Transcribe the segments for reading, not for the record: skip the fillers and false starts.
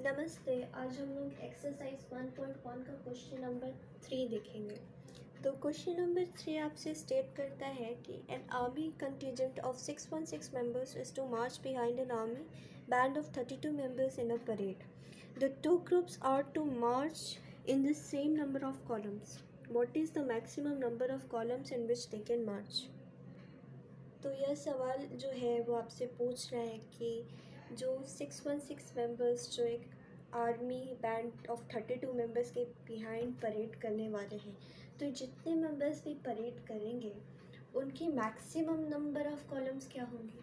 नमस्ते। आज हम लोग एक्सरसाइज 1.1 का क्वेश्चन नंबर 3 देखेंगे। तो क्वेश्चन नंबर 3 आपसे स्टेट करता है कि an army contingent of 616 members is to march behind an army band of 32 members in a parade. The two groups are to march in the same number of columns. What is the maximum number of columns in which they can march. तो यह सवाल जो है वो आपसे पूछ रहा है कि जो 616 मेंबर्स जो एक आर्मी बैंड ऑफ 32 मेंबर्स के बिहाइंड परेड करने वाले हैं, तो जितने मेंबर्स भी परेड करेंगे उनकी मैक्सिमम नंबर ऑफ कॉलम्स क्या होंगे.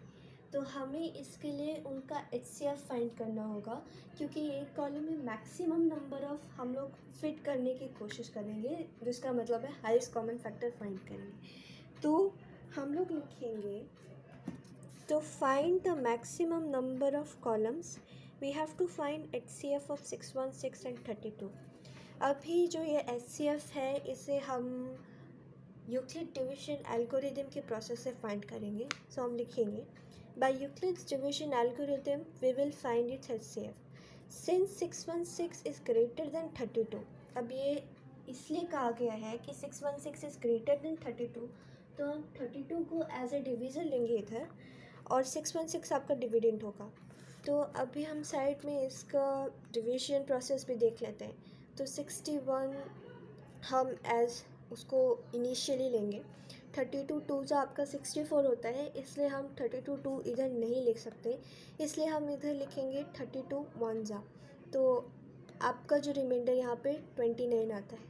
तो हमें इसके लिए उनका HCF फाइंड करना होगा, क्योंकि एक कॉलम में मैक्सिमम नंबर ऑफ हम लोग फिट करने की कोशिश करेंगे, जिसका मतलब है हाईएस्ट कॉमन फैक्टर फाइंड करेंगे. तो हम लोग लिखेंगे, तो find the maximum number of columns we have to find HCF of 616 and 32. अभी जो ये HCF है इसे हम यूक्लिड डिवीजन एल्गोरिदम के प्रोसेस से फाइंड करेंगे. सो हम लिखेंगे by Euclid's division algorithm we will find its HCF since 616 is greater than 32. अब ये इसलिए कहा गया है कि 616 इज़ ग्रेटर देन 32, तो हम 32 को एज ए डिवीज़र लेंगे इधर, और 616 आपका डिविडेंड होगा. तो अभी हम साइड में इसका डिवीजन प्रोसेस भी देख लेते हैं. तो 61 हम एज उसको इनिशियली लेंगे. 32 टू जो आपका 64 होता है, इसलिए हम 32 टू इधर नहीं लिख सकते, इसलिए हम इधर लिखेंगे 32 वन जा. तो आपका जो रिमाइंडर यहाँ पे 29 आता है.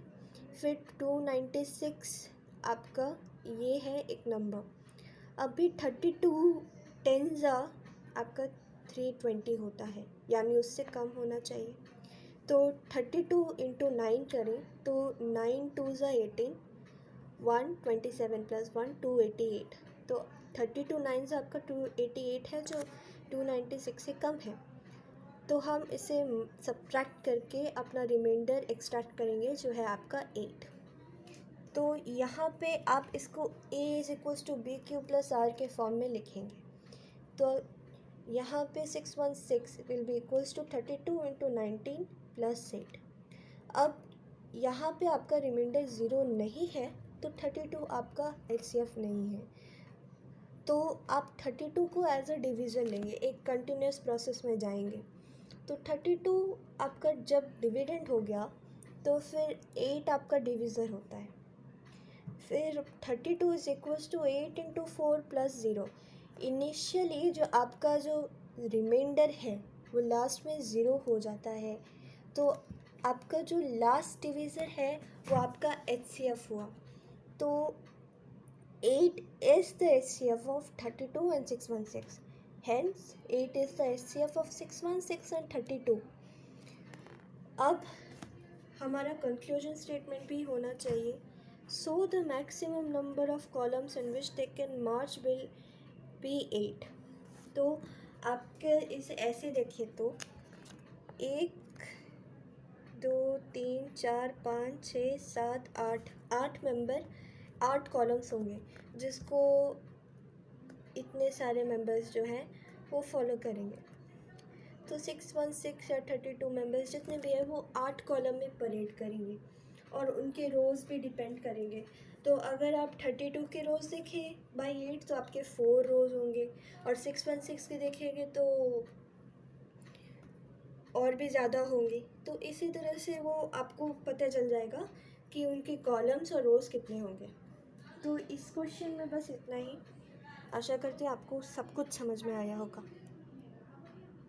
फिर 296 आपका ये है एक नंबर. अभी 32 10 जा आपका 320 होता है, यानी उससे कम होना चाहिए. तो 32 इंटू 9 करें तो 9 टू ज़ा 18, 127 प्लस 1 288. तो 32 9 ज़ा आपका 288 है, जो 296 से कम है. तो हम इसे सब्ट्रैक्ट करके अपना रिमाइंडर एक्सट्रैक्ट करेंगे, जो है आपका 8. तो यहाँ पे आप इसको a is equals to B Q plus R के फॉर्म में लिखेंगे. तो यहाँ पे 616 will be equals to 32 into 19 plus 8. अब यहाँ पे आपका रिमाइंडर 0 नहीं है, तो 32 आपका HCF नहीं है. तो आप 32 को एज अ डिवीज़र लेंगे, एक कंटिन्यूस प्रोसेस में जाएंगे. तो 32 आपका जब डिविडेंड हो गया तो फिर 8 आपका डिवीज़र होता है. फिर 32 is equals to 8 into 4 plus 0. Initially जो आपका जो रिमाइंडर है वो लास्ट में 0 हो जाता है, तो आपका जो लास्ट डिवीज़र है वो आपका HCF हुआ. तो 8 is the HCF of 32 and 616. Hence 8 is the HCF of 616 and 32. अब हमारा कंक्लूजन स्टेटमेंट भी होना चाहिए. So the maximum number of columns in which they can march will be 8. तो आपके इसे ऐसे देखिए तो 1 2 3 4 5 6 7 8 मेंबर 8 कॉलम्स होंगे, जिसको इतने सारे मेंबर्स जो हैं वो फॉलो करेंगे. तो 616 या 32 मेंबर्स जितने भी हैं वो 8 कॉलम में परेड करेंगे, और उनके रोज़ भी डिपेंड करेंगे. तो अगर आप 32 के रोज़ देखें बाई 8 तो आपके 4 रोज़ होंगे, और 616 के देखेंगे तो और भी ज़्यादा होंगी. तो इसी तरह से वो आपको पता चल जाएगा कि उनके कॉलम्स और रोज़ कितने होंगे. तो इस क्वेश्चन में बस इतना ही. आशा करती हूँ आपको सब कुछ समझ में आया होगा.